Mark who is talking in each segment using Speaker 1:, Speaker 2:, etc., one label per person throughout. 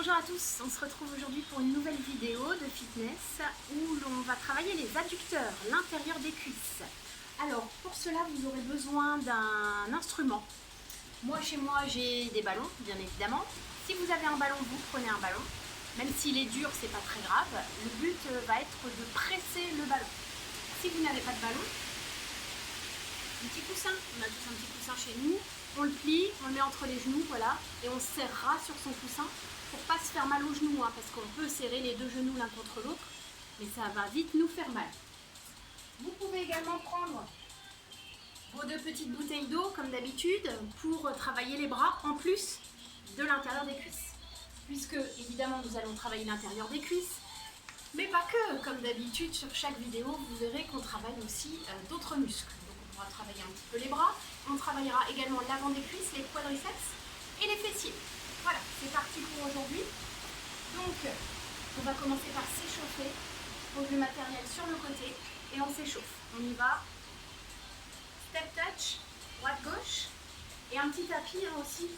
Speaker 1: Bonjour à tous, on se retrouve aujourd'hui pour une nouvelle vidéo de fitness où l'on va travailler les adducteurs, l'intérieur des cuisses. Alors pour cela vous aurez besoin d'un instrument. Moi chez moi j'ai des ballons bien évidemment. Si vous avez un ballon, vous prenez un ballon. Même s'il est dur, c'est pas très grave. Le but va être de presser le ballon. Si vous n'avez pas de ballon, un petit coussin, on a tous un petit coussin chez nous, on le plie, on le met entre les genoux, voilà, et on serrera sur son coussin pour pas se faire mal aux genoux, hein, parce qu'on peut serrer les deux genoux l'un contre l'autre, mais ça va vite nous faire mal. Vous pouvez également prendre vos deux petites bouteilles d'eau, comme d'habitude, pour travailler les bras en plus de l'intérieur des cuisses. Puisque, évidemment, nous allons travailler l'intérieur des cuisses, mais pas que, comme d'habitude, sur chaque vidéo, vous verrez qu'on travaille aussi d'autres muscles. Donc on pourra travailler un petit peu les bras, on travaillera également l'avant des cuisses, les quadriceps et les fessiers. Voilà, c'est parti pour aujourd'hui. Donc, on va commencer par s'échauffer. On pose le matériel sur le côté et on s'échauffe. On y va. Step touch, droite-gauche. Et un petit tapis aussi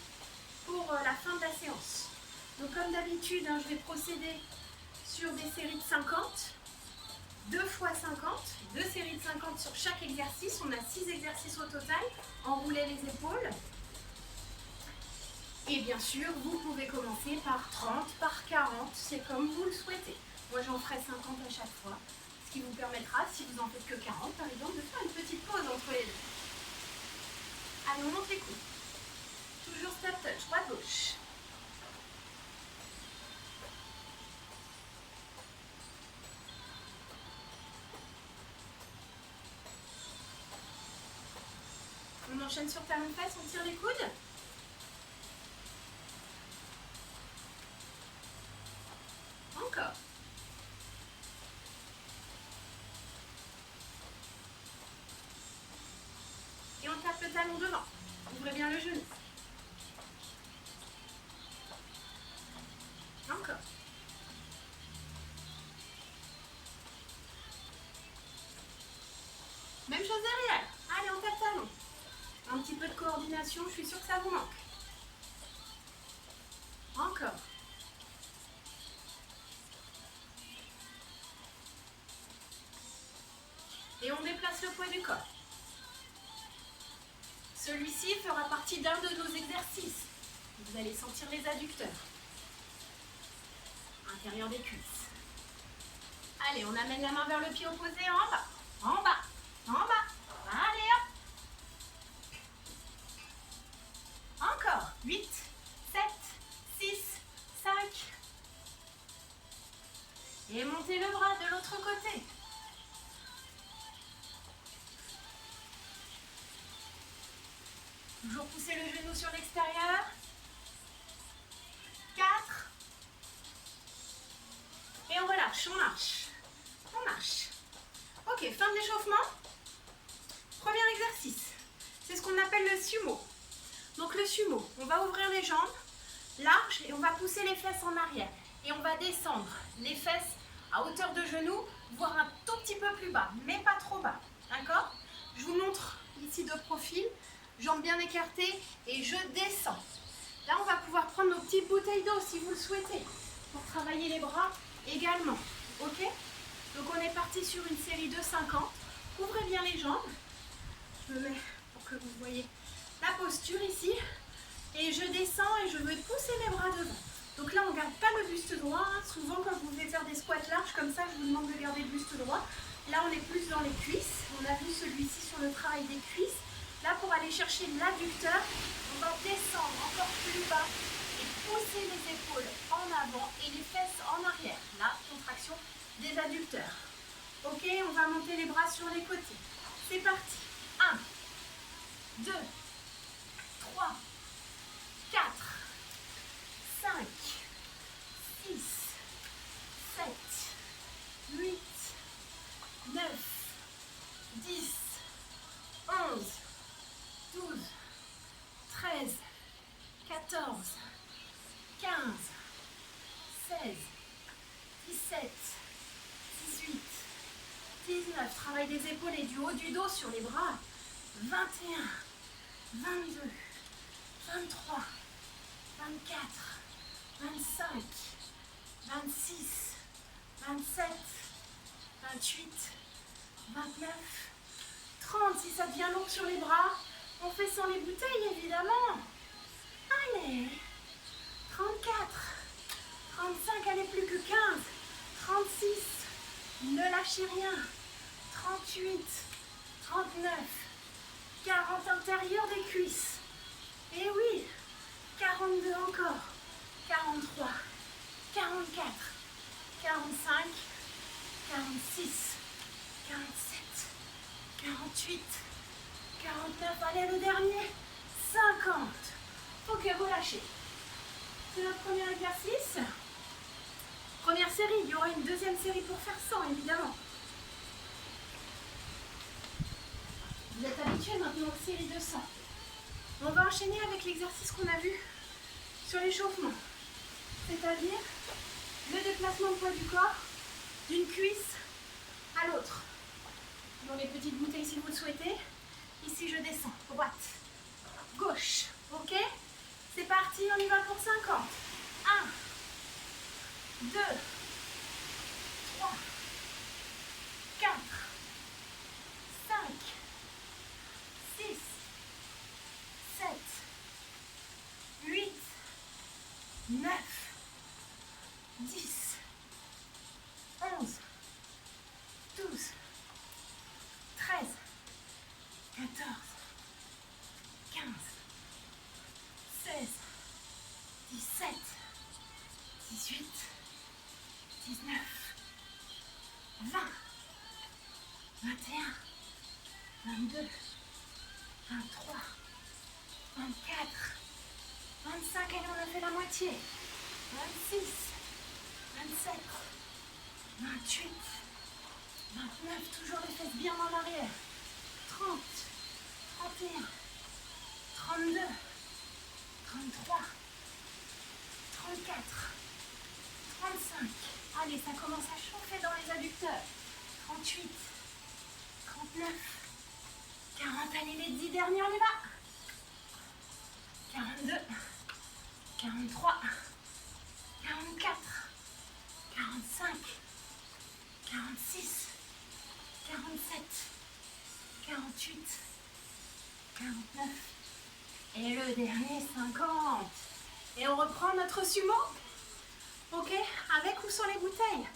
Speaker 1: pour la fin de la séance. Donc comme d'habitude, je vais procéder sur des séries de 50, 2 fois 50, 2 séries de 50 sur chaque exercice. On a 6 exercices au total. Enroulez les épaules. Et bien sûr, vous pouvez commencer par 30, par 40, c'est comme vous le souhaitez. Moi, j'en ferai 50 à chaque fois, ce qui vous permettra, si vous en faites que 40 par exemple, de faire une petite pause entre les deux. Allez, on monte les coudes. Toujours step touch, droite-gauche. On enchaîne sur talon-fesse, on tire les coudes. Encore. Et on tape le talon devant. Ouvrez bien le genou. Encore. Même chose derrière. Allez, on tape talon. Un petit peu de coordination, je suis sûre que ça vous manque. Encore. Et on déplace le poids du corps. Celui-ci fera partie d'un de nos exercices. Vous allez sentir les adducteurs. Intérieur des cuisses. Allez, on amène la main vers le pied opposé en bas. En bas. En bas. Allez, hop. Encore. 8, 7, 6, 5. Et montez le bras de l'autre côté. Toujours pousser le genou sur l'extérieur. 4. Et on relâche, on marche. On marche. Ok, fin de l'échauffement. Premier exercice. C'est ce qu'on appelle le sumo. Donc le sumo, on va ouvrir les jambes larges et on va pousser les fesses en arrière. Et on va descendre les fesses à hauteur de genou, voire un tout petit peu plus bas, mais pas trop bas. D'accord? Je vous montre ici de profil. Jambes bien écartées et je descends. Là, on va pouvoir prendre nos petites bouteilles d'eau si vous le souhaitez pour travailler les bras également. Ok? Donc, on est parti sur une série de 50. Ouvrez bien les jambes. Je me mets pour que vous voyez la posture ici. Et je descends et je veux pousser mes bras devant. Donc là, on ne garde pas le buste droit. Souvent, quand vous voulez faire des squats larges comme ça, je vous demande de garder le buste droit. Là, on est plus dans les cuisses. On a vu celui-ci sur le travail des cuisses. Là, pour aller chercher l'adducteur, on va descendre encore plus bas et pousser les épaules en avant et les fesses en arrière. Là, contraction des adducteurs. Ok, on va monter les bras sur les côtés. C'est parti. 1, 2, 3, 4, 5, 6, 7, 8, 9, 10, 11, 12, 13, 14, 15, 16, 17, 18, 19. Travail des épaules et du haut du dos sur les bras. 21, 22, 23, 24, 25, 26, 27, 28, 29, 30. Si ça devient lourd sur les bras, on fait sans les bouteilles évidemment. Allez, 34, 35, allez plus que 15, 36, ne lâchez rien, 38, 39, 40 intérieur des cuisses. Et oui, 42 encore, 43, 44, 45, 46, 47, 48, 49, allez le dernier, 50. Ok, relâchez. C'est notre premier exercice. Première série, il y aura une deuxième série pour faire 100 évidemment. Vous êtes habitués maintenant aux séries de 100. On va enchaîner avec l'exercice qu'on a vu sur l'échauffement. C'est-à-dire le déplacement de poids du corps d'une cuisse à l'autre. Dans les petites bouteilles si vous le souhaitez. Ici je descends, droite, gauche, ok? C'est parti, on y va pour 50. 1, 2, 3, 4, 5, 6, 7, 8, 9, 10, 11, 12, 13, 14, 15, 16, 17, 18, 19, 20, 21, 22, 23, 24, 25, allez, on a fait la moitié. 26, 27, 28, 29, toujours les fesses bien en arrière. 30, 31, 32, 33, 34, 35. Allez, ça commence à chauffer dans les adducteurs. 38, 39, 40. Allez, les 10 derniers, on y va. 42, 43, 44, 45, 46, 47, 48, 49. Et le dernier, 50. Et on reprend notre sumo. Ok? Avec ou sans les bouteilles.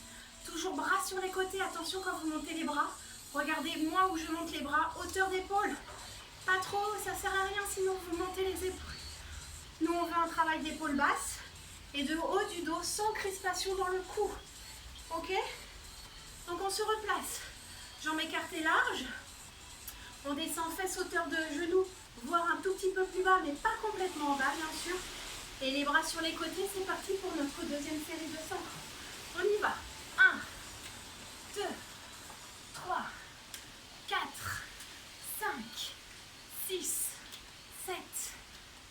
Speaker 1: Toujours bras sur les côtés. Attention quand vous montez les bras. Regardez moi où je monte les bras. Hauteur d'épaule. Pas trop, ça sert à rien sinon vous montez les épaules. Nous on veut un travail d'épaule basse. Et de haut du dos sans crispation dans le cou. Ok? Donc on se replace. Jambes écartées larges. On descend fesses hauteur de genoux, voire un tout petit peu plus bas, mais pas complètement en bas bien sûr. Et les bras sur les côtés, c'est parti pour notre deuxième série de 100. On y va. 1, 2, 3, 4, 5, 6, 7,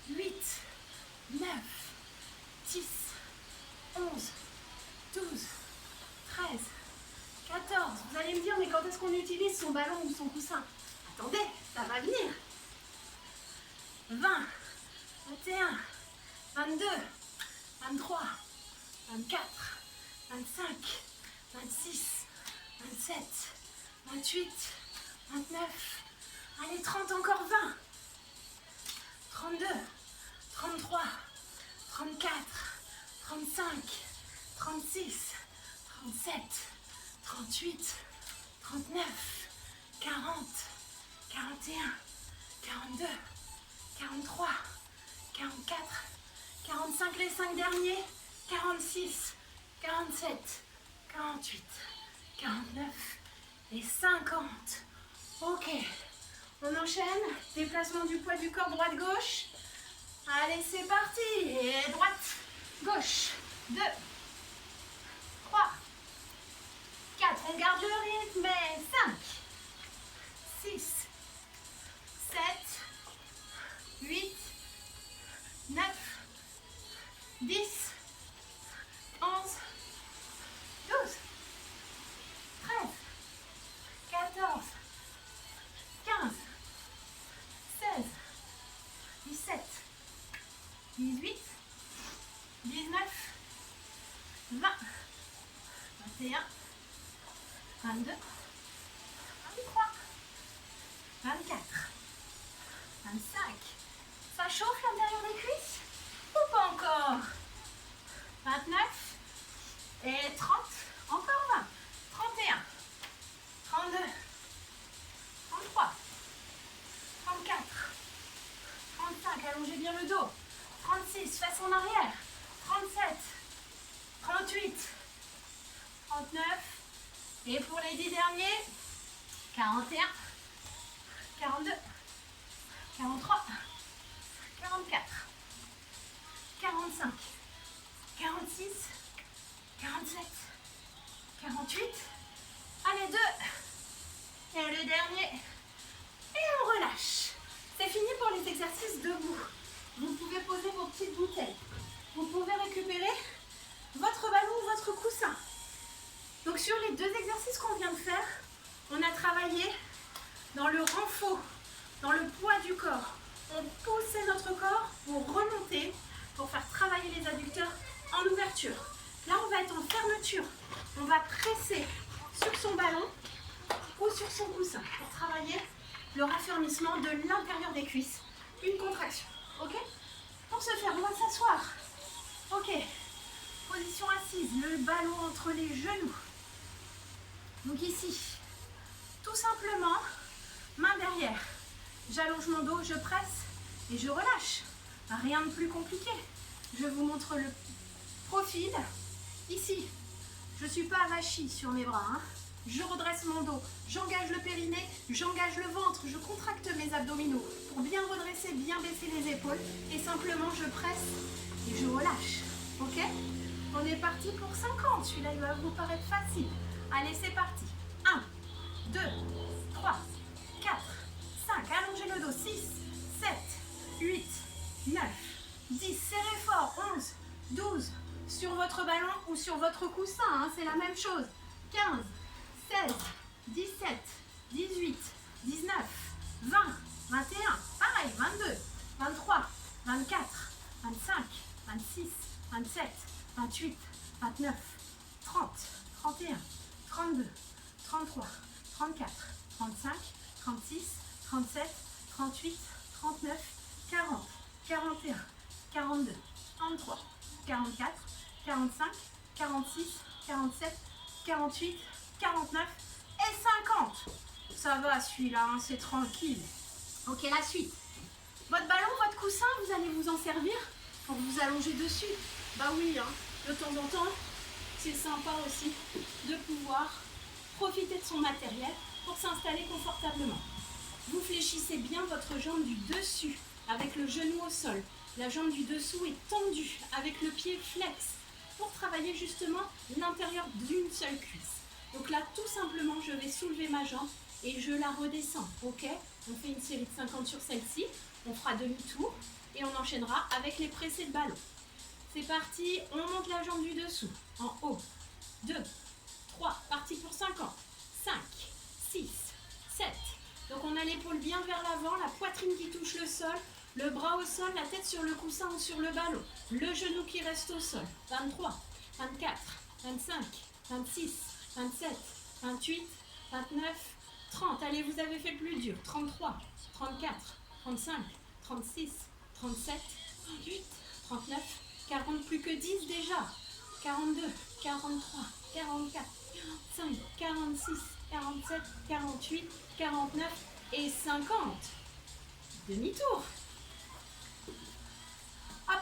Speaker 1: 8, 9, 10, 11, 12, 13, 14. Vous allez me dire, mais quand est-ce qu'on utilise son ballon ou son coussin? Attendez, ça va venir. 20, 21, 22, 23, 24, 25, 26, 27, 28, 29. Allez, 30, encore 20. 32, 33, 34, 35, 36, 37, 38, 39, 40, 41, 42, 43, 44, 45, les 5 derniers, 46, 47, 48, 49 et 50. Ok, on enchaîne, déplacement du poids du corps droite-gauche. Allez, c'est parti, et droite, gauche, 2, 3, 4, on garde le rythme, et 5, 6, 7, 8, 9, 10, 11, 12, 13, 14, 15, 16, 17, 18, 19, 21, 22, 23, 24, 25. Ça chauffe l'intérieur des cuisses ou pas encore? 29 et 30, encore 20, 31, 32, 33, 34, 35, allongez bien le dos, 36, fesses en arrière, 37, 38, 39, et pour les 10 derniers, 41, 42, 43, 44, 45, 46, 47, 48, allez 2, et le dernier, et on relâche. C'est fini pour les exercices debout. Vous pouvez poser vos petites bouteilles. Vous pouvez récupérer votre ballon ou votre coussin. Donc sur les 2 exercices qu'on vient de faire, on a travaillé dans le renfort, dans le poids du corps. On poussait notre corps pour remonter, pour faire travailler les adducteurs en ouverture. Là, on va être en fermeture. On va presser sur son ballon ou sur son coussin pour travailler le raffermissement de l'intérieur des cuisses. Une contraction, ok? Pour ce faire, on va s'asseoir. Ok, position assise, le ballon entre les genoux. Donc ici, tout simplement, main derrière. J'allonge mon dos, je presse et je relâche. Rien de plus compliqué. Je vous montre le profil. Ici, je ne suis pas avachie sur mes bras. Je redresse mon dos, j'engage le périnée, j'engage le ventre, je contracte mes abdominaux pour bien redresser, bien baisser les épaules. Et simplement, je presse et je relâche. Ok? On est parti pour 50. Celui-là, il va vous paraître facile. Allez, c'est parti. 1, 2, 3, 4, 5. Allongez le dos. 6, 7, 8, 9, 10. Serrez fort. 11, 12. Sur votre ballon ou sur votre coussin, c'est la même chose. 15, 16, 17, 18, 19, 20, 21. Pareil, 22, 23, 24, 25, 26, 27, 28, 29, 30, 31, 32, 33, 34, 35, 36, 37, 38, 39, 40, 41, 42, 43, 44, 45, 46, 47, 48, 49 et 50. Ça va celui-là, c'est tranquille. Ok, la suite. Votre ballon, votre coussin, vous allez vous en servir pour vous allonger dessus. Bah oui, de temps en temps, c'est sympa aussi de pouvoir profiter de son matériel pour s'installer confortablement. Vous fléchissez bien votre jambe du dessus avec le genou au sol. La jambe du dessous est tendue avec le pied flex pour travailler justement l'intérieur d'une seule cuisse. Donc là, tout simplement, je vais soulever ma jambe et je la redescends. Ok? On fait une série de 50 sur celle-ci. On fera demi-tour et on enchaînera avec les pressés de ballon. C'est parti, on monte la jambe du dessous, en haut. 2, 3, parti pour 50. 5, 6, 7. Donc on a l'épaule bien vers l'avant, la poitrine qui touche le sol, le bras au sol, la tête sur le coussin ou sur le ballon. Le genou qui reste au sol. 23, 24, 25, 26, 27, 28, 29, 30. Allez, vous avez fait le plus dur. 33, 34, 35, 36, 37, 38, 39, 40, plus que 10 déjà. 42, 43, 44, 45, 46, 47, 48, 49 et 50. Demi-tour. Hop,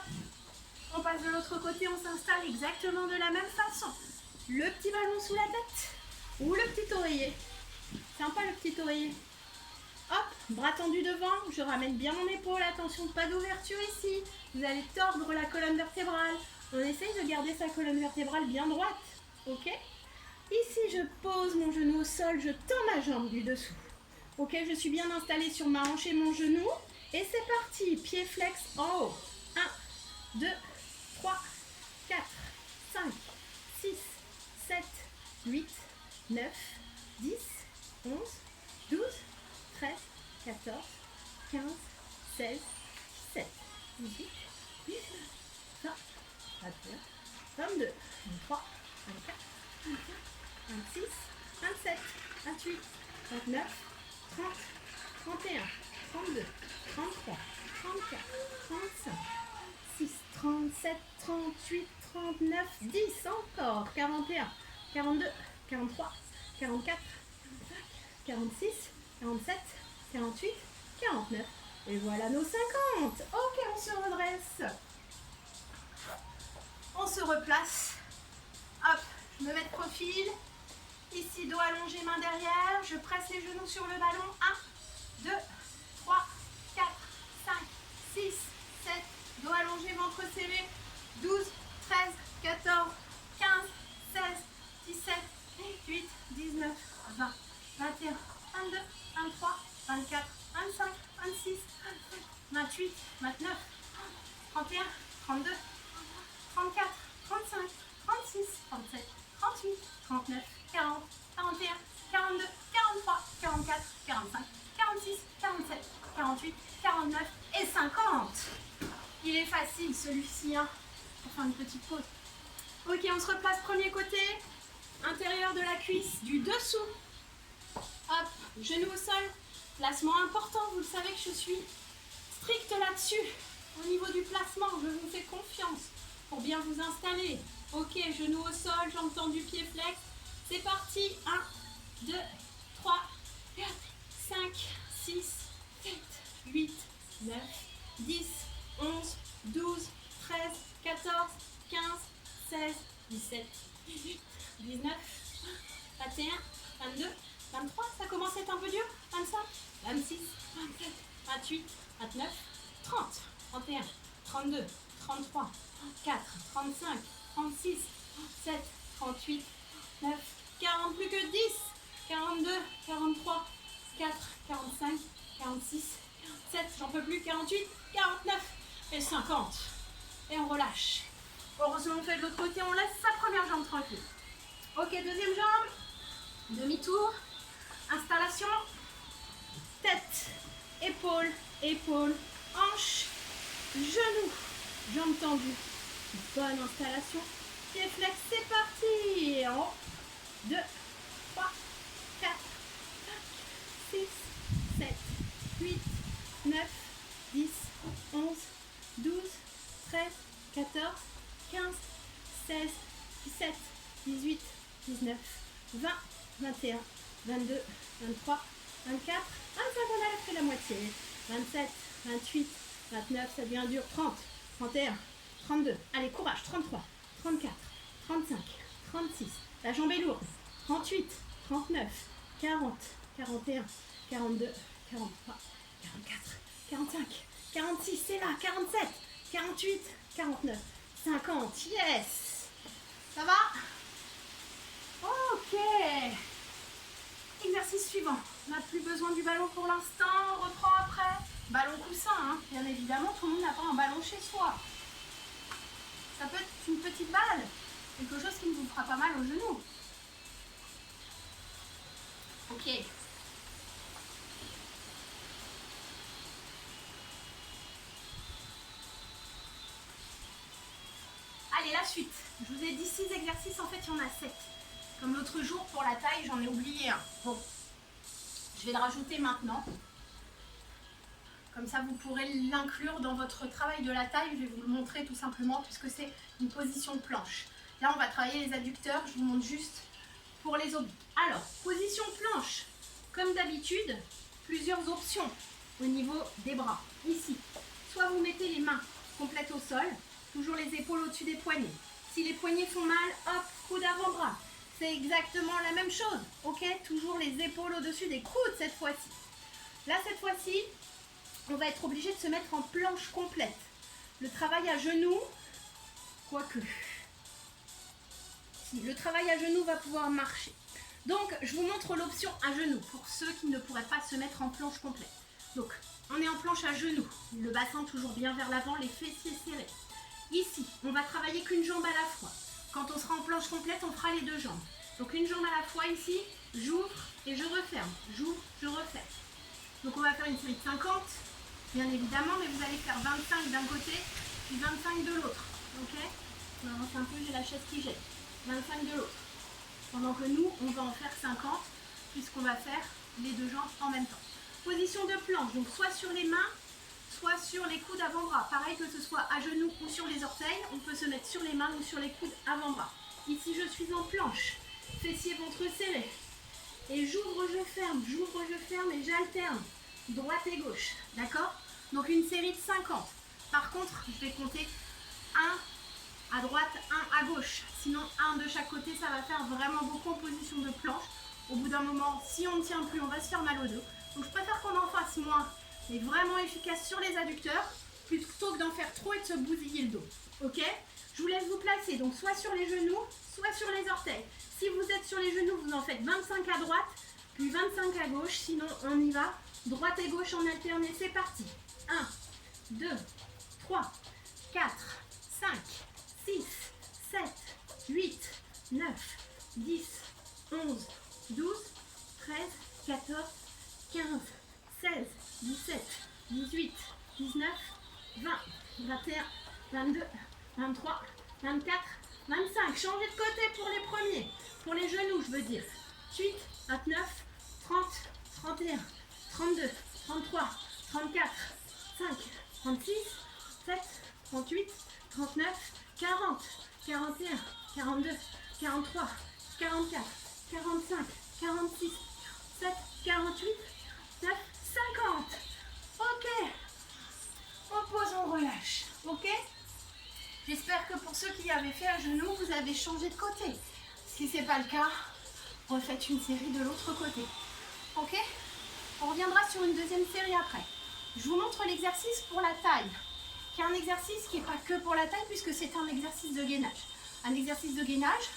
Speaker 1: on passe de l'autre côté, on s'installe exactement de la même façon. Le petit ballon sous la tête ou le petit oreiller. Sympa le petit oreiller. Hop, bras tendus devant, je ramène bien mon épaule, attention, pas d'ouverture ici. Vous allez tordre la colonne vertébrale. On essaye de garder sa colonne vertébrale bien droite, ok? Ici, je pose mon genou au sol, je tends ma jambe du dessous. Ok, je suis bien installée sur ma hanche et mon genou. Et c'est parti, pied flex en haut. 1, 2, 3, 4, 5, 6, 7, 8, 9, 10, 11, 12, 13, 14, 15, 16, 17, 18, 19, 20, 21, 22, 23, 24, 25, 26, 27, 28, 29, 30, 31, 32, 33, 34, 35, 6, 37, 38, 39, 10, encore, 41, 42, 43, 44, 45, 46, 47, 48, 49. Et voilà nos 50. Ok, on se redresse. On se replace. Hop, je me mets de profil. Ici, dos allongé, main derrière. Je presse les genoux sur le ballon. 1, 2, 3, 4, 5, 6, 7. Dos allongé, ventre serré. 12, 13, 14, 15, 16, 17, 18, 19, 20, 21, 22, 23, 24, 25, 26, 27, 28, 29, 31, 32, 34, 35, 36, 37, 38, 39, 40, 41, 42, 43, 44, 45, 46, 47, 48, 49 et 50. Il est facile celui-ci, hein, pour faire une petite pause. Ok, on se replace premier côté, intérieur de la cuisse, du dessous. Hop, genou au sol, placement important, vous le savez que je suis stricte là-dessus. Au niveau du placement, je vous fais confiance pour bien vous installer. Ok, genou au sol, jambes tendues, pieds flex. C'est parti, 1, 2, 3, 4, 5, 6, 7, 8, 9, 10, 11, 12, 13, 14, 15, 16, 17, 18, 19, 21, 22, 23, ça commence à être un peu dur, 25, 26, 27, 28, 29, 30, 31, 32, 33, 34, 35, 36, 37, 38, 9, 40, plus que 10, 42, 43, 4, 45, 46, 47, j'en peux plus, 48, 49 et 50. Et on relâche. Heureusement, on fait de l'autre côté, on laisse sa première jambe tranquille. Ok, deuxième jambe, demi-tour, installation, tête, épaule, épaule, hanche, genou, jambes tendues. Bonne installation, pied flex, c'est parti. En haut, 2, 3, 4, 5, 6, 7, 8, 9, 10, 11, 12, 13, 14, 15, 16, 17, 18, 19, 20, 21, 22, 23, 24, 25, on a fait la moitié, 27, 28, 29, ça devient dur, 30, 31, 32, allez courage, 33, 34, 35, 36, la jambe est lourde, 38, 39, 40, 41, 42, 43, 44, 45, 46, c'est là, 47, 48, 49, 50, yes. Ça va? Ok. Exercice suivant. On n'a plus besoin du ballon pour l'instant, on reprend après. Ballon coussin, hein. Bien évidemment, tout le monde n'a pas un ballon chez soi. Ça peut être une petite balle, quelque chose qui ne vous fera pas mal au genou. Ok. Allez, la suite. Je vous ai dit 6 exercices, en fait, il y en a 7. Comme l'autre jour, pour la taille, j'en ai oublié un. Bon, je vais le rajouter maintenant. Comme ça, vous pourrez l'inclure dans votre travail de la taille. Je vais vous le montrer tout simplement, puisque c'est une position de planche. Là, on va travailler les adducteurs. Je vous montre juste pour les obliques. Alors, position planche. Comme d'habitude, plusieurs options au niveau des bras. Ici, soit vous mettez les mains complètes au sol, toujours les épaules au-dessus des poignets. Si les poignets font mal, hop, coude avant-bras. C'est exactement la même chose, ok? Toujours les épaules au-dessus des coudes cette fois-ci. Là, cette fois-ci, on va être obligé de se mettre en planche complète. Le travail à genoux, quoique. Si, le travail à genoux va pouvoir marcher. Donc, je vous montre l'option à genoux pour ceux qui ne pourraient pas se mettre en planche complète. Donc, on est en planche à genoux. Le bassin toujours bien vers l'avant, les fessiers serrés. Ici, on va travailler qu'une jambe à la fois. Quand on sera en planche complète, on fera les deux jambes. Donc, une jambe à la fois ici, j'ouvre et je referme. J'ouvre, je referme. Donc, on va faire une série de 50, bien évidemment, mais vous allez faire 25 d'un côté puis 25 de l'autre. Ok? On avance un peu, j'ai la chaise qui jette. 25 de l'autre. pendant que nous, on va en faire 50, puisqu'on va faire les deux jambes en même temps. Position de planche, donc soit sur les mains, soit sur les coudes avant-bras. Pareil que ce soit à genoux ou sur les orteils, on peut se mettre sur les mains ou sur les coudes avant-bras. Ici, je suis en planche, fessier ventre serré. Et j'ouvre, je ferme et j'alterne. Droite et gauche, d'accord? Donc une série de 50. Par contre, je vais compter 1 à droite, 1 à gauche. Sinon, 1 de chaque côté, ça va faire vraiment beaucoup en position de planche. Au bout d'un moment, si on ne tient plus, on va se faire mal au dos. Donc je préfère qu'on en fasse moins, mais vraiment efficace sur les adducteurs, plutôt que d'en faire trop et de se bousiller le dos. Ok? Je vous laisse vous placer, donc soit sur les genoux, soit sur les orteils. Si vous êtes sur les genoux, vous en faites 25 à droite, puis 25 à gauche. Sinon, on y va. Droite et gauche en alterné, c'est parti. 1, 2, 3, 4, 5, 6, 7, 8, 9, 10, 11, 12, 13, 14, 15, 16, 17, 18, 19, 20, 21, 22, 23, 24, 25. Changez de côté pour les premiers. Pour les genoux, je veux dire. 28, 29, 30, 31, 32, 33, 34, 5, 36, 7, 38, 39, 40, 41, 42, 43, 44, 45, 46, 47, 48, 9, 50. Ok. On pose, on relâche. Ok. J'espère que pour ceux qui avaient fait à genoux, vous avez changé de côté. Si ce n'est pas le cas, refaites une série de l'autre côté. Ok. On reviendra sur une deuxième série après. Je vous montre l'exercice pour la taille, qui est un exercice qui n'est pas que pour la taille, puisque c'est un exercice de gainage. Un exercice de gainage,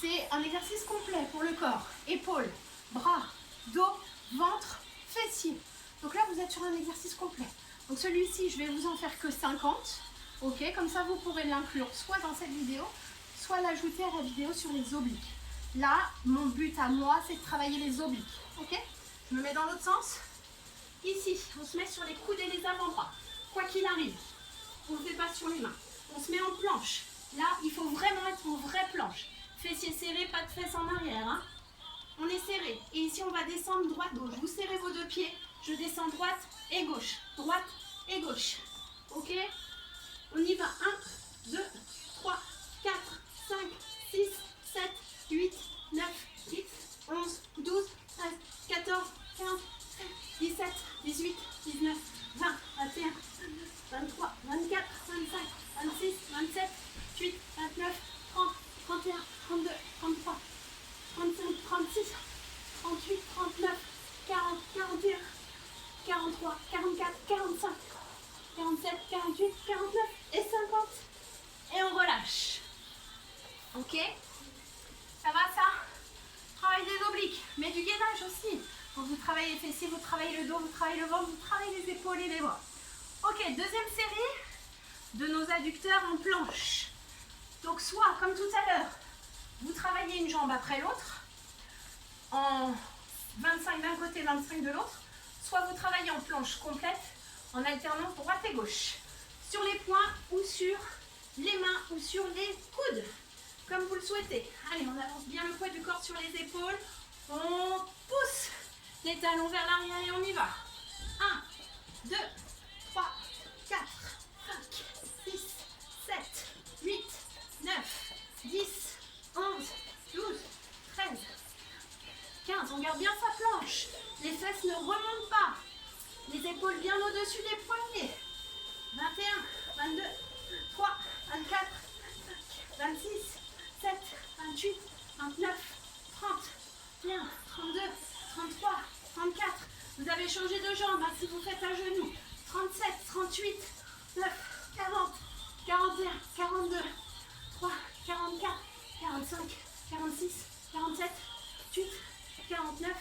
Speaker 1: c'est un exercice complet pour le corps. Épaules, bras, dos, ventre, fessiers. Donc là, vous êtes sur un exercice complet. Donc celui-ci, je vais vous en faire que 50. Ok, comme ça, vous pourrez l'inclure soit dans cette vidéo, soit l'ajouter à la vidéo sur les obliques. Là, mon but à moi, c'est de travailler les obliques. Ok? Je me mets dans l'autre sens. Ici, on se met sur les coudes et les avant-bras. Quoi qu'il arrive, on ne fait pas sur les mains. On se met en planche. Là, il faut vraiment être en vraie planche. Fessiers serrés, pas de fesses en arrière. Hein. On est serré. Et ici, on va descendre droite-gauche. Vous serrez vos deux pieds. Je descends droite et gauche. Droite et gauche. Ok? On y va. 1, 2, 3, 4, 5, 6, 7, 8, 9, 10, 11, 12, 13, 14, 15, 17, 18, 19, 20, 21, 23, 24, 25, 26, 27, 28, 29, 30, 31, 32, 33, 35, 36, 38, 39, 40, 41, 43, 44, 45, 47, 48, 49 et 50. Et on relâche. Ok? Ça va ça? Travail des obliques, mais du gainage aussi. Donc vous travaillez les fessiers, vous travaillez le dos, vous travaillez le ventre, vous travaillez les épaules et les bras. Ok, deuxième série de nos adducteurs en planche. Donc soit, comme tout à l'heure, vous travaillez une jambe après l'autre, en 25 d'un côté, 25 de l'autre, soit vous travaillez en planche complète, en alternance droite et gauche, sur les poings ou sur les mains ou sur les coudes, comme vous le souhaitez. Allez, on avance bien le poids du corps sur les épaules, on pousse les talons vers l'arrière et on y va. 1, 2, 3, 4, 5, 6, 7, 8, 9, 10, 11, 12, 13, 15. On garde bien sa planche. Les fesses ne remontent pas. Les épaules bien au-dessus des poignets. 21, 22, 23, 24, 26, 7, 28, 29, 30, 31, 32, 33, 34. Vous avez changé de jambe hein, si vous faites à genoux. 37, 38, 9, 40, 41, 42, 3, 44, 45, 46, 47, 48, 49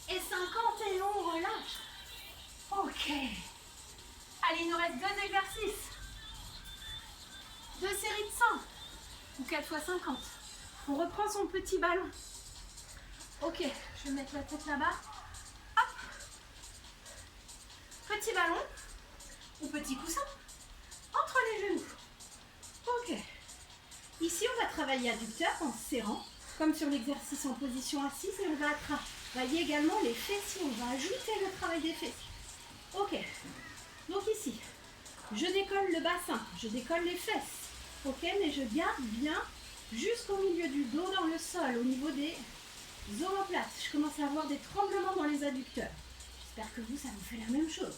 Speaker 1: et 50 et on relâche. Ok. Allez, il nous reste 2 exercices. 2 séries de 100 ou 4 fois 50. On reprend son petit ballon. Ok, je vais mettre la tête là-bas. Hop. Petit ballon ou petit coussin entre les genoux. Ok. Ici, on va travailler adducteur en serrant comme sur l'exercice en position assise, et on va travailler également les fessiers. On va ajouter le travail des fessiers. Ok, donc ici, je décolle le bassin, je décolle les fesses. Ok, mais je garde bien jusqu'au milieu du dos dans le sol, au niveau des omoplates. Je commence à avoir des tremblements dans les adducteurs. J'espère que vous, ça vous fait la même chose.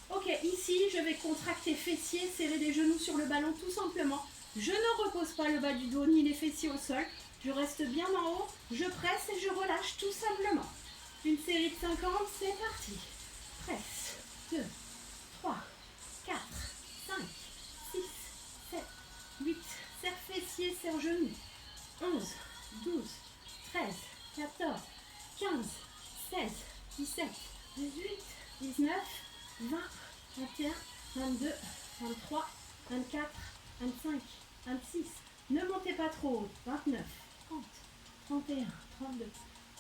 Speaker 1: Ok, ici, je vais contracter fessiers, serrer les genoux sur le ballon tout simplement. Je ne repose pas le bas du dos ni les fessiers au sol. Je reste bien en haut, je presse et je relâche tout simplement. Une série de 50, c'est parti. Presse, 2, 3, 4, 5, 6, 7, 8. Serre fessiers, serre genoux. 11, 12, 13, 14, 15, 16, 17, 18, 19, 20, 21, 22, 23, 24, 25, 26. Ne montez pas trop haut. 29, 30, 31, 32,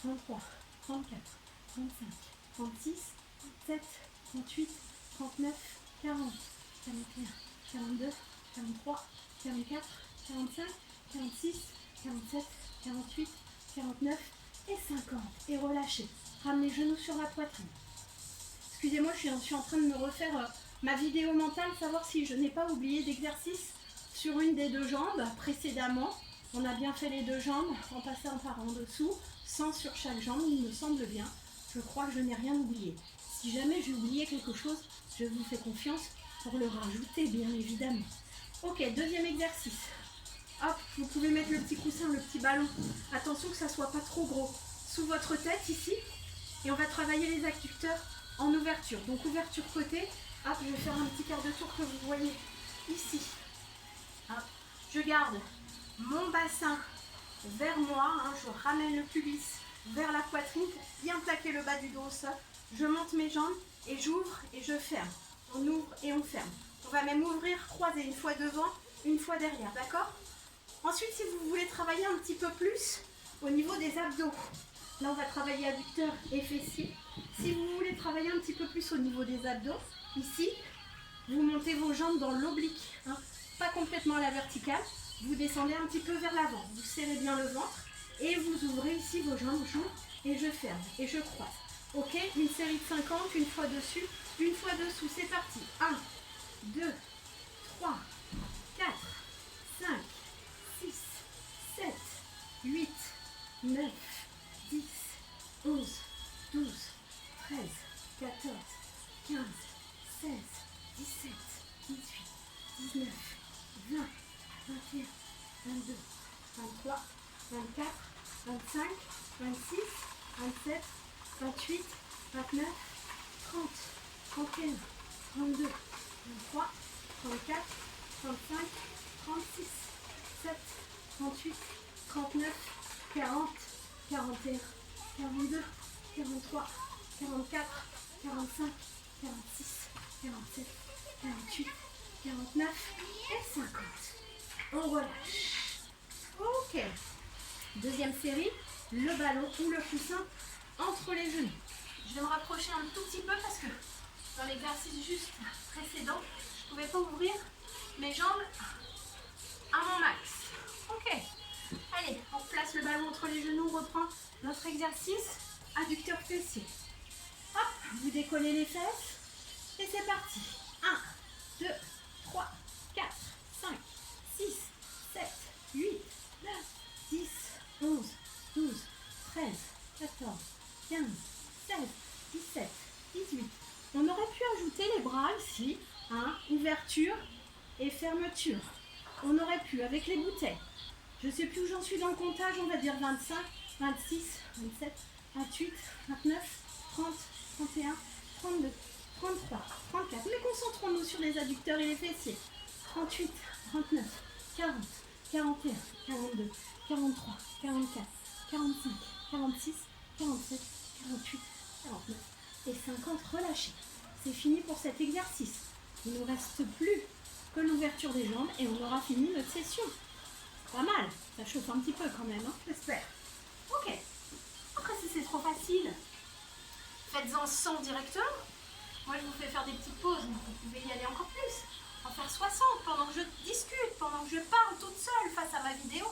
Speaker 1: 33, 34, 35, 36, 37, 38, 39, 40, 41, 42, 43, 44, 45, 46, 47, 48, 49 et 50. Et relâchez. Ramenez les genoux sur la poitrine. Excusez-moi, je suis en train de me refaire ma vidéo mentale, savoir si je n'ai pas oublié d'exercice sur une des deux jambes précédemment. On a bien fait les deux jambes en passant par en dessous, 100 sur chaque jambe, il me semble bien. Je crois que je n'ai rien oublié. Si jamais j'ai oublié quelque chose, je vous fais confiance pour le rajouter, bien évidemment. Ok, deuxième exercice. Hop, vous pouvez mettre le petit coussin, le petit ballon. Attention que ça ne soit pas trop gros. Sous votre tête ici. Et on va travailler les adducteurs en ouverture. Donc ouverture côté. Hop, je vais faire un petit quart de tour que vous voyez ici. Hop, je garde mon bassin vers moi. Je ramène le pubis vers la poitrine pour bien plaquer le bas du dos au sol. Je monte mes jambes et j'ouvre et je ferme. On ouvre et on ferme. On va même ouvrir, croiser une fois devant, une fois derrière, d'accord? Ensuite, si vous voulez travailler un petit peu plus au niveau des abdos, là on va travailler adducteurs et fessiers. Si vous voulez travailler un petit peu plus au niveau des abdos, ici, vous montez vos jambes dans l'oblique, pas complètement à la verticale. Vous descendez un petit peu vers l'avant, vous serrez bien le ventre et vous ouvrez ici vos jambes, j'ouvre et je ferme et je croise. Ok, une série de 50, une fois dessus, une fois dessous, c'est parti. 1, 2, 3, 4, 5, 6, 7, 8, 9, 10, 11, 12, 13, 14, 15, 16, 17, 18, 19, 20, 21, 22, 23, 24, 25, 26, 27, 28, 29, 30, 31, 32, 23, 34, 35, 36, 7, 38, 39, 40, 41, 42, 43, 44, 45, 46, 47, 48, 49 et 50. On relâche. Ok. Deuxième série, le ballon ou le coussin entre les genoux. Je vais me rapprocher un tout petit peu parce que dans l'exercice juste précédent, je ne pouvais pas ouvrir mes jambes à mon max. Ok. Allez, on place le ballon entre les genoux, on reprend notre exercice adducteur fessier. Hop, vous décollez les fesses et c'est parti. 1, 2, 3, 4, 5, 6, 7, 8, 9, 10, 11, 12, 13, 14, 15, 16, 17, 18. On aurait pu ajouter les bras ici, ouverture et fermeture. On aurait pu avec les bouteilles. Je ne sais plus où j'en suis dans le comptage, on va dire 25, 26, 27, 28, 29, 30, 31, 32, 33, 34. Mais concentrons-nous sur les adducteurs et les fessiers. 38, 39, 40, 41, 42, 43, 44, 45, 46, 47, 48, 49 et 50. Relâchez. C'est fini pour cet exercice. Il ne nous reste plus que l'ouverture des jambes et on aura fini notre session. Pas mal. Ça chauffe un petit peu quand même, j'espère. Ok. Après, si c'est trop facile, faites-en 100 directement. Moi, je vous fais faire des petites pauses, mais vous pouvez y aller encore plus. En faire 60 pendant que je discute, pendant que je parle toute seule face à ma vidéo.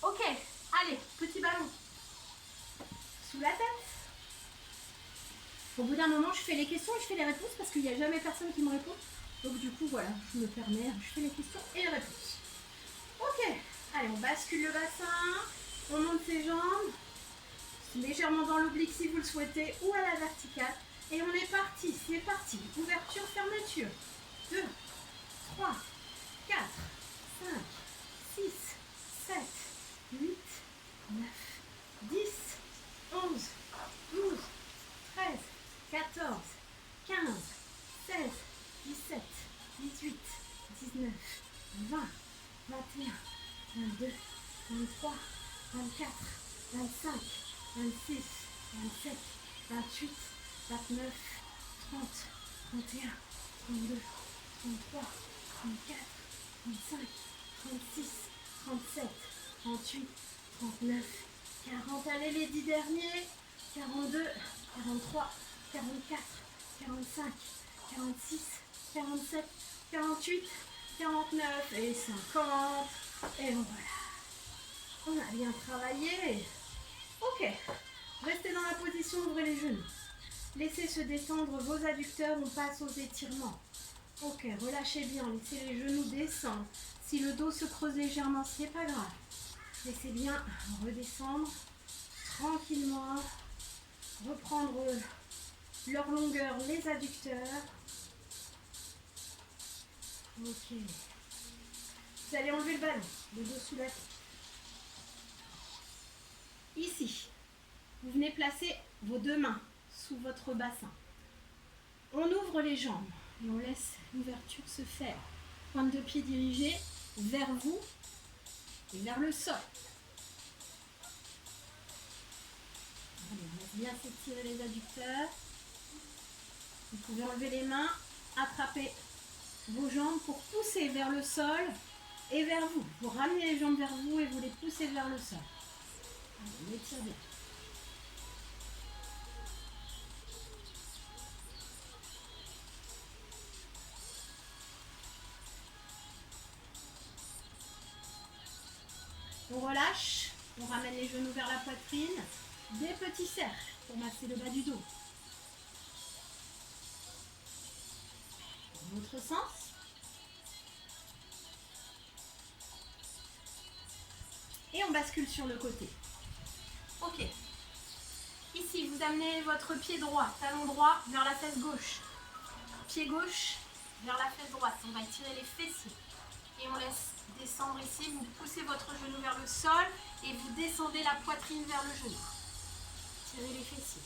Speaker 1: Ok, Allez, petit ballon. Sous la tête. Au bout d'un moment, je fais les questions et je fais les réponses parce qu'il n'y a jamais personne qui me répond. Donc du coup, voilà, je me permets, je fais les questions et les réponses. Ok, allez, on bascule le bassin, on monte ses jambes, légèrement dans l'oblique si vous le souhaitez, ou à la verticale. Et on est parti, c'est parti. Ouverture, fermeture. 2, 3, 4, 5, 6, 7, 8, 9, 10, 11, 12, 13, 14, 15, 16, 17, 18, 19, 20, 21, 22, 23, 24, 25, 26, 27, 28, 29, 30, 31, 32, 33, 34, 35, 36, 37, 38, 39, 40. Allez, les 10 derniers. 42, 43, 44, 45, 46, 47, 48, 49 et 50. Et voilà. On a bien travaillé. Ok. Restez dans la position, ouvrez les genoux. Laissez se détendre vos adducteurs, on passe aux étirements. Ok, relâchez bien, laissez les genoux descendre. Si le dos se creuse légèrement, ce n'est pas grave. Laissez bien redescendre tranquillement. Reprendre leur longueur, les adducteurs. Ok. Vous allez enlever le ballon, le dos sous la tête. Ici, vous venez placer vos deux mains sous votre bassin. On ouvre les jambes et on laisse l'ouverture se faire. Pointe de pied dirigée vers vous et vers le sol. Allez, on laisse bien s'étirer les adducteurs. Vous pouvez enlever les mains, attraper vos jambes pour pousser vers le sol et vers vous. Vous ramenez les jambes vers vous et vous les poussez vers le sol. Allez, on étire bien. On relâche, on ramène les genoux vers la poitrine, des petits cercles pour masser le bas du dos. Dans l'autre sens. Et on bascule sur le côté. Ok. Ici, vous amenez votre pied droit, talon droit vers la fesse gauche. Pied gauche vers la fesse droite. On va étirer les fessiers. Et on laisse descendre ici. Vous poussez votre genou vers le sol et vous descendez la poitrine vers le genou. Tirez les fessiers.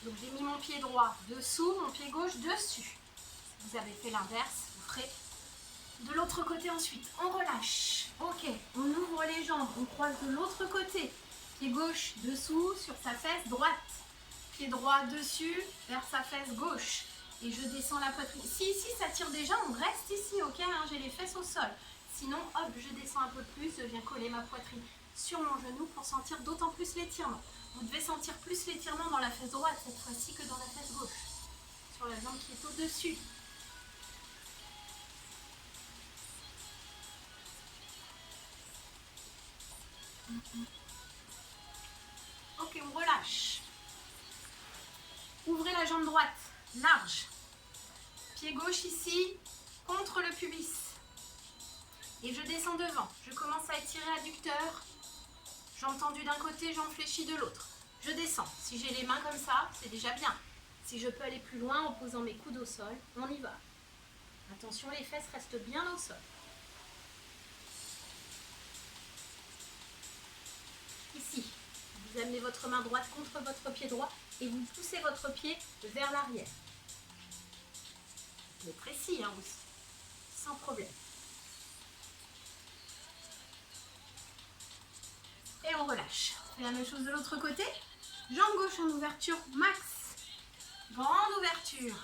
Speaker 1: Donc j'ai mis mon pied droit dessous, mon pied gauche dessus. Si vous avez fait l'inverse, vous ferez de l'autre côté ensuite. On relâche. Ok, on ouvre les jambes, on croise de l'autre côté. Pied gauche dessous sur sa fesse droite. Pied droit dessus vers sa fesse gauche. Et je descends la poitrine. Si ici ça tire déjà, on reste ici, ok hein, j'ai les fesses au sol. Sinon, hop, je descends un peu plus, je viens coller ma poitrine sur mon genou pour sentir d'autant plus l'étirement. Vous devez sentir plus l'étirement dans la fesse droite cette fois-ci que dans la fesse gauche. Sur la jambe qui est au-dessus. Ok, on relâche. Ouvrez la jambe droite, large. Pied gauche ici, contre le pubis. Et je descends devant. Je commence à étirer adducteur. Jambe tendue d'un côté, jambe fléchie de l'autre. Je descends. Si j'ai les mains comme ça, c'est déjà bien. Si je peux aller plus loin en posant mes coudes au sol, on y va. Attention, les fesses restent bien au sol. Ici, vous amenez votre main droite contre votre pied droit et vous poussez votre pied vers l'arrière. Mais précis hein, aussi, sans problème. Et on relâche. On fait la même chose de l'autre côté. Jambe gauche en ouverture max. Grande ouverture.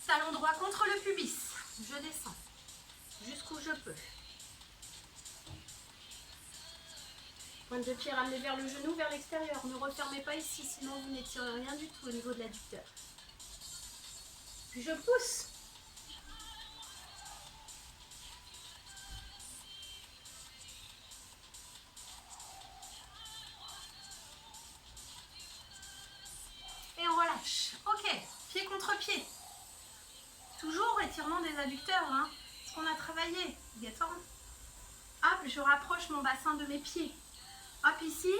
Speaker 1: Talon droit contre le pubis. Je descends jusqu'où je peux. Pointe de pied ramenée vers le genou, vers l'extérieur. Ne refermez pas ici, sinon vous n'étirez rien du tout au niveau de l'adducteur. Puis je pousse. Et on relâche. Ok, pied contre pied. Toujours étirement des adducteurs, hein. Ce qu'on a travaillé. Obligatoirement. Hop, je rapproche mon bassin de mes pieds. Hop, ici,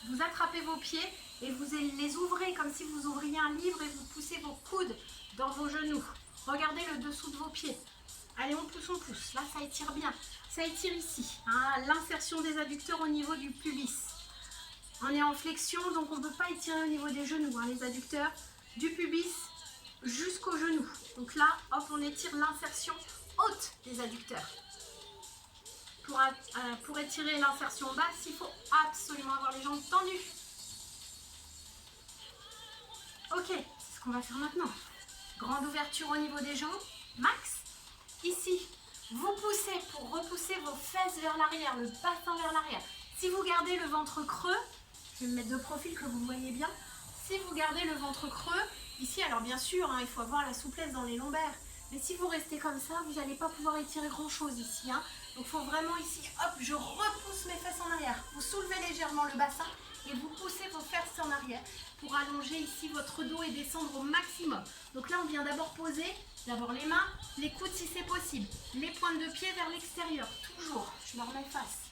Speaker 1: vous attrapez vos pieds et vous les ouvrez comme si vous ouvriez un livre et vous poussez vos coudes dans vos genoux. Regardez le dessous de vos pieds. Allez, on pousse, on pousse. Là, ça étire bien. Ça étire ici, hein, l'insertion des adducteurs au niveau du pubis. On est en flexion, donc on ne peut pas étirer au niveau des genoux, hein, les adducteurs du pubis jusqu'aux genoux. Donc là, hop, on étire l'insertion haute des adducteurs. Pour étirer l'insertion basse, il faut absolument avoir les jambes tendues. Ok, c'est ce qu'on va faire maintenant. Grande ouverture au niveau des jambes, max. Ici, vous poussez pour repousser vos fesses vers l'arrière, le bassin vers l'arrière. Si vous gardez le ventre creux, je vais me mettre de profil que vous voyez bien. Si vous gardez le ventre creux, ici, alors bien sûr, hein, il faut avoir la souplesse dans les lombaires. Mais si vous restez comme ça, vous n'allez pas pouvoir étirer grand chose ici. Hein. Donc il faut vraiment ici, hop, je repousse mes fesses en arrière. Vous soulevez légèrement le bassin et vous poussez vos fesses en arrière pour allonger ici votre dos et descendre au maximum. Donc là, on vient d'abord poser, d'abord les mains, les coudes si c'est possible. Les pointes de pied vers l'extérieur, toujours. Je me remets face.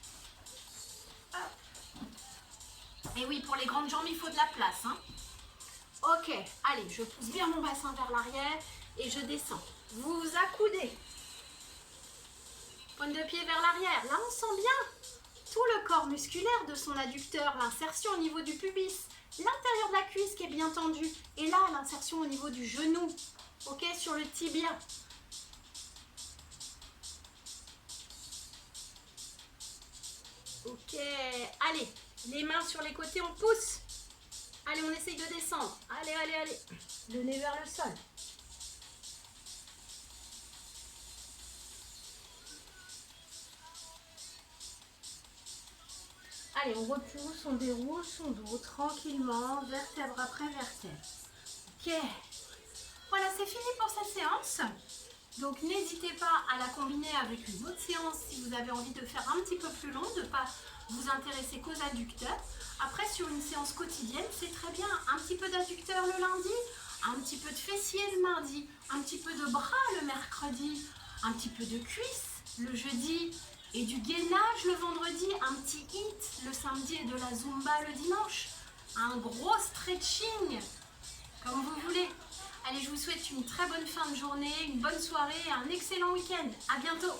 Speaker 1: Hop. Et oui, pour les grandes jambes, il faut de la place. Hein. Ok, allez, je pousse bien mon bassin vers l'arrière et je descends. Vous vous accoudez. Pointe de pied vers l'arrière. Là, on sent bien tout le corps musculaire de son adducteur, l'insertion au niveau du pubis, l'intérieur de la cuisse qui est bien tendu. Et là, l'insertion au niveau du genou. Ok, sur le tibia. Ok, allez, les mains sur les côtés, on pousse. Allez, on essaye de descendre. Allez, allez, allez. Le nez vers le sol. Allez, on repousse, on déroule son dos tranquillement, vertèbre après vertèbre. Ok. Voilà, c'est fini pour cette séance. Donc, n'hésitez pas à la combiner avec une autre séance si vous avez envie de faire un petit peu plus long, de ne pas vous intéresser qu'aux adducteurs. Après, sur une séance quotidienne, c'est très bien. Un petit peu d'adducteurs le lundi, un petit peu de fessiers le mardi, un petit peu de bras le mercredi, un petit peu de cuisses le jeudi et du gainage le vendredi, un petit hit le samedi et de la zumba le dimanche. Un gros stretching, comme vous voulez. Allez, je vous souhaite une très bonne fin de journée, une bonne soirée et un excellent week-end. À bientôt.